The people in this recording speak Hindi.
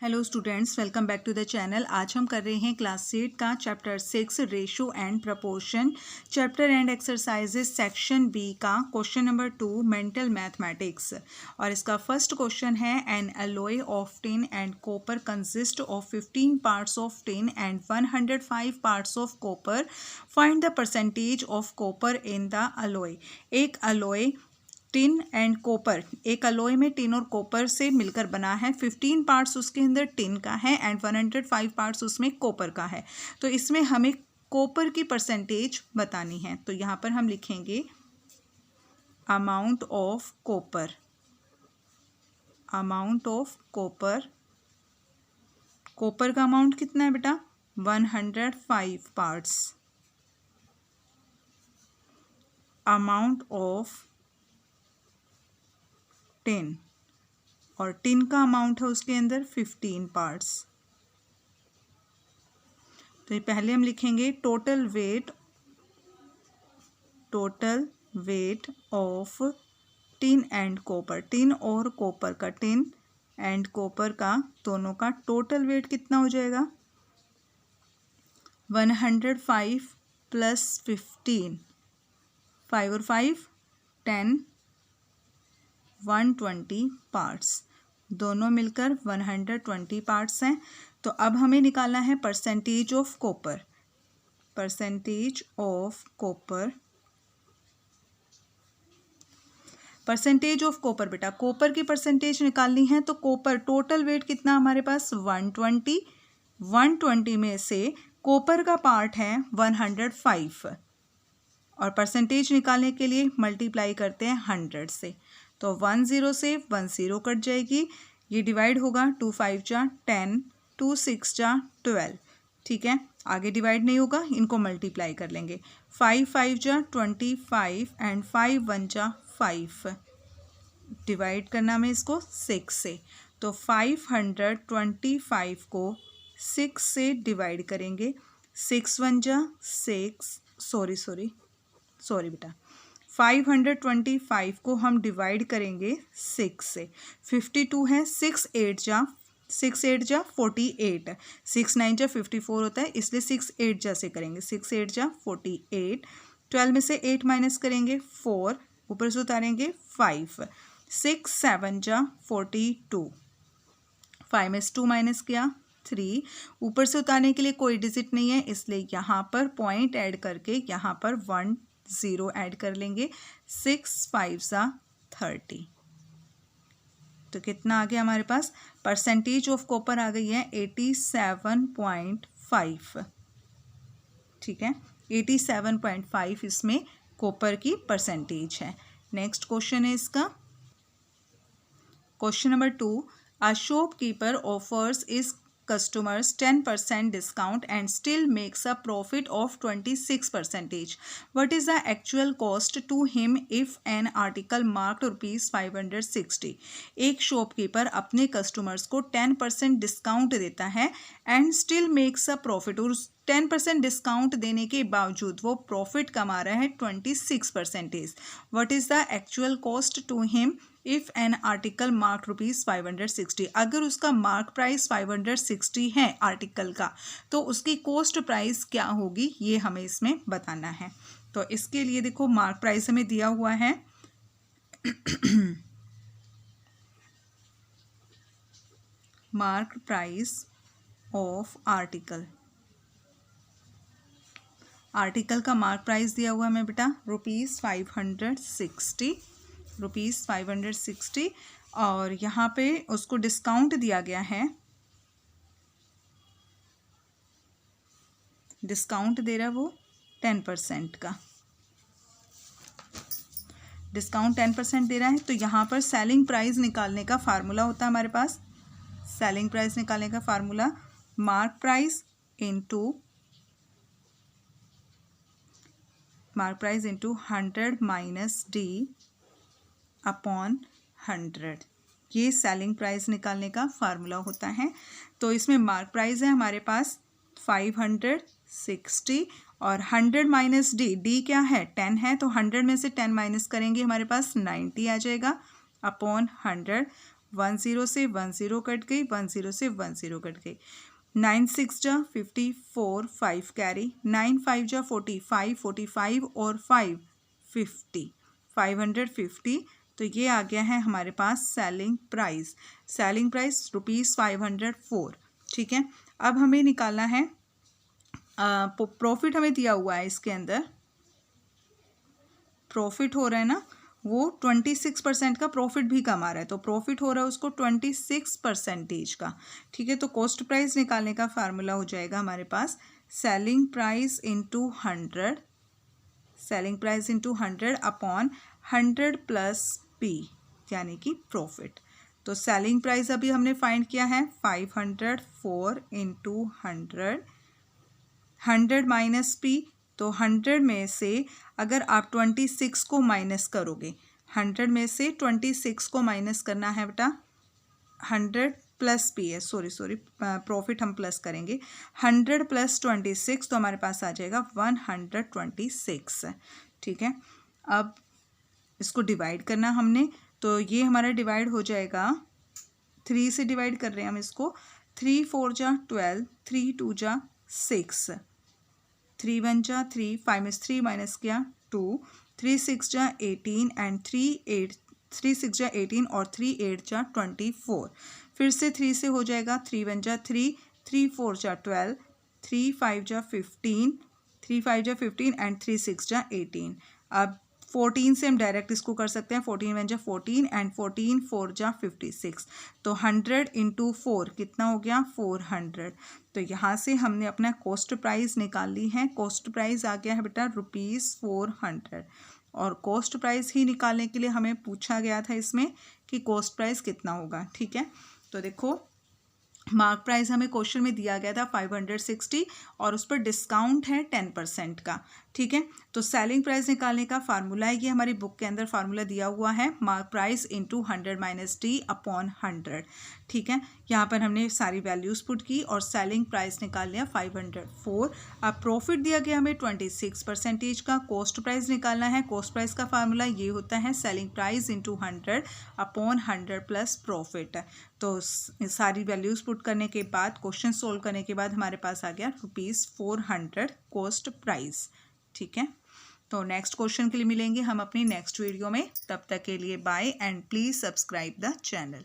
Hello students, welcome back to the channel. आज हम कर रहे हैं क्लास 8 का chapter 6 ratio and proportion chapter and exercises section B का क्वेश्चन नंबर 2 मेंटल मैथमेटिक्स। और इसका फर्स्ट क्वेश्चन है an alloy of tin and copper consist of 15 parts of tin and 105 parts of copper. Find the percentage of copper in the alloy. एक अलॉय टिन एंड कॉपर, एक अलॉय में टिन और कॉपर से मिलकर बना है। 15 पार्ट्स उसके अंदर टिन का है एंड 105 पार्ट्स उसमें कॉपर का है। तो इसमें हमें कॉपर की परसेंटेज बतानी है। तो यहाँ पर हम लिखेंगे amount of copper. Amount of copper, copper का अमाउंट कितना है बेटा? 105 पार्ट्स। अमाउंट ऑफ टिन, और टिन का अमाउंट है उसके अंदर 15 पार्ट्स। तो ये पहले हम लिखेंगे total weight of tin and copper. Tin और कॉपर का, टिन एंड कॉपर का दोनों का टोटल वेट कितना हो जाएगा? 105 प्लस 15, 5 और 5 10, 120 पार्ट्स, दोनों मिलकर 120 पार्ट्स हैं। तो अब हमें निकालना है percentage of copper. Percentage of copper, percentage of copper बेटा, कॉपर की परसेंटेज निकालनी है। तो कॉपर टोटल वेट कितना हमारे पास? 120। 120 में से कॉपर का पार्ट है 105, और परसेंटेज निकालने के लिए मल्टीप्लाई करते हैं 100 से। तो 10 से 10 कट जाएगी, ये डिवाइड होगा। 2 5 जा 10, 2 6 जा 12। ठीक है, आगे डिवाइड नहीं होगा, इनको मल्टीप्लाई कर लेंगे। 5 5 जा 25 एंड 5 1 जा 5। डिवाइड करना हमें इसको 6 से। तो 525 को 6 से डिवाइड करेंगे। 6 1 जा 6, सॉरी बेटा, 525 को हम डिवाइड करेंगे 6 से। 52 है, 6 8 जा 48, 6 9 जा 54 होता है, इसलिए 6 8 जा से करेंगे। 6 8 जा 48। 12 में से 8 माइनस करेंगे 4, ऊपर से उतारेंगे 5। 6 7 जा 42, 5 में से 2 माइनस किया 3, ऊपर से उतारने के लिए कोई डिजिट नहीं है, इसलिए यहाँ पर पॉइंट ऐड करके यहाँ पर 1 0 ऐड कर लेंगे। 6 5 जा 30। तो कितना आ गया हमारे पास? परसेंटेज ऑफ कॉपर आ गई है 87.5। ठीक है, 87.5 इसमें कॉपर की परसेंटेज है। नेक्स्ट क्वेश्चन है इसका question number 2। A shopkeeper offers is customers 10% discount and still makes a profit of 26%. What is the actual cost to him if an article marked ₹560? एक शॉपकीपर अपने कस्टमर्स को 10% डिस्काउंट देता है and still makes a profit, और 10% डिस्काउंट देने के बावजूद वो प्रॉफिट कमा रहा है 26%। What is the actual cost to him if an article mark ₹560? अगर उसका मार्क प्राइस 560 है आर्टिकल का, तो उसकी कॉस्ट प्राइस क्या होगी, ये हमें इसमें बताना है। तो इसके लिए देखो, मार्क प्राइस हमें दिया हुआ है mark price of article. Article का मार्क प्राइस दिया हुआ है हमें बेटा ₹560, और यहाँ पे उसको डिस्काउंट दिया गया है, डिस्काउंट दे रहा है वो 10% का, डिस्काउंट 10% दे रहा है। तो यहाँ पर सेलिंग प्राइस निकालने का फार्मूला होता है हमारे पास। सेलिंग प्राइस निकालने का formula mark price into 100 minus D upon 100, ये सेलिंग प्राइस निकालने का फार्मूला होता है। तो इसमें मार्क प्राइस है हमारे पास 560, और 100 माइनस डी, डी क्या है? 10 है, तो 100 में से 10 माइनस करेंगे, हमारे पास 90 आ जाएगा अपॉन 100। 10 से 10 कट गई, 10 से 10 कट गई। 9 6 जा 54, 5 कैरी, 9 5 जा 45, 45 और 5 50, 550। तो ये आ गया है हमारे पास सेलिंग प्राइस। Selling price ₹504। ठीक है, अब हमें निकालना है प्रॉफिट। हमें दिया हुआ है इसके अंदर प्रॉफिट हो रहा है ना, वो 26% का प्रॉफिट भी कमा रहा है, तो प्रॉफिट हो रहा है उसको 26% का। ठीक है, तो कॉस्ट प्राइस निकालने का फार्मूला हो जाएगा हमारे पास selling price into 100, selling price into 100 upon 100 plus P, यानी कि प्रॉफिट। तो सेलिंग प्राइस अभी हमने फाइंड किया है 504 इंटू 100, 100 माइनस पी। तो 100 में से अगर आप 26 को माइनस करोगे, 100 में से 26 को माइनस करना है बेटा, 100 प्लस पी है, सॉरी प्रॉफिट हम प्लस करेंगे, 100 प्लस 26 तो हमारे पास आ जाएगा 126। ठीक है, अब इसको डिवाइड करना हमने, तो ये हमारा डिवाइड हो जाएगा, 3 से डिवाइड कर रहे हैं हम इसको, 3 4 जा 12, 3 2 जा 6, 3 1 जा 3, 5 में 3 माइनस किया 2, 3 6 जा 18 एंड 3 6 जा 18 और 3 8 जा 24। फिर से 3 से हो जाएगा, 3 1 जा 3, 3 4 जा 12, 3 5 जा 15, 3 5 जा 15 एंड 3 6 जा 18। अब 14 से हम डायरेक्ट इसको कर सकते हैं, 14 1 जा 14 एंड 14 4 जा 56। तो 100 इंटू 4 कितना हो गया, 400। तो यहाँ से हमने अपना कॉस्ट प्राइस निकाल ली है। कॉस्ट प्राइस आ गया है बेटा ₹400, और कॉस्ट प्राइस ही निकालने के लिए हमें पूछा गया था इसमें कि कॉस्ट प्राइस कितना होगा। ठीक है, तो देखो मार्क प्राइस हमें क्वेश्चन में दिया गया था 560 और उस पर डिस्काउंट है 10% का। ठीक है, तो सेलिंग प्राइस निकालने का फार्मूला है, ये हमारी बुक के अंदर फार्मूला दिया हुआ है, mark price into 100 minus D upon 100। ठीक है, यहाँ पर हमने सारी वैल्यूज़ पुट की और सेलिंग प्राइस निकाल लिया 504। अब प्रॉफिट दिया गया हमें 26% का। कॉस्ट प्राइस निकालना है, कॉस्ट प्राइस का फार्मूला ये होता है selling price into 100 upon 100 plus profit. तो सारी वैल्यूज़ पुट करने के बाद, क्वेश्चन सोल्व करने के बाद हमारे पास आ गया ₹400 कॉस्ट प्राइस। ठीक है, तो नेक्स्ट क्वेश्चन के लिए मिलेंगे हम अपनी नेक्स्ट वीडियो में। तब तक के लिए bye and please subscribe the channel.